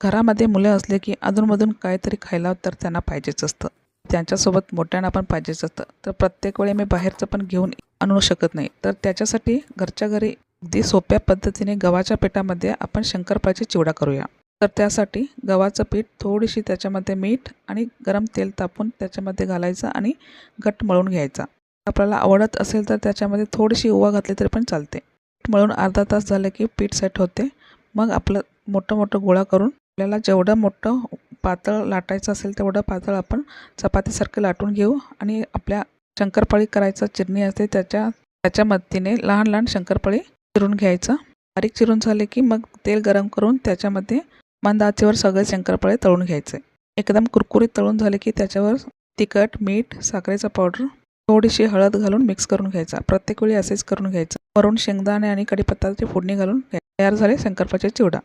घरामध्ये मुलं असले की अधूनमधून काहीतरी खायला तर त्यांना पाहिजेच असतं. त्यांच्यासोबत मोठ्यांना पण पाहिजेच असतं. तर प्रत्येक वेळी मी बाहेरचं पण घेऊन आणू शकत नाही. तर त्याच्यासाठी घरच्या घरी अगदी सोप्या पद्धतीने गव्हाच्या पिठामध्ये आपण शंकरपाळ्याची चिवडा करूया. तर त्यासाठी गव्हाचं पीठ थोडीशी त्याच्यामध्ये मीठ आणि गरम तेल तापवून त्याच्यामध्ये घालायचं आणि घट्ट मळून घ्यायचा. आपल्याला आवडत असेल तर त्याच्यामध्ये थोडीशी ओवा घातली तरी पण चालते. मळून अर्धा तास झालं की पीठ सेट होते. मग आपलं मोठं गोळा करून आपल्याला जेवढं मोठं पातळ लाटायचं असेल तेवढं पातळ आपण चपातीसारखं लाटून घेऊ आणि आपल्या शंकरपाळी करायचं चिरणी असते त्याच्या मदतीने लहान लहान शंकरपाळी चिरून घ्यायचं. बारीक चिरून झाले की मग तेल गरम करून त्याच्यामध्ये मंद आचेवर सगळे शंकरपाळे तळून घ्यायचे. एकदम कुरकुरीत तळून झाले की त्याच्यावर तिखट, मीठ, साखरेचा पावडर, थोडीशी हळद घालून मिक्स करून घ्यायचा. प्रत्येक वेळी असेच करून घ्यायचं. वरून शेंगदाणे आणि कढीपत्त्याची फोडणी घालून तयार झाले शंकरपाळ्याचा चिवडा.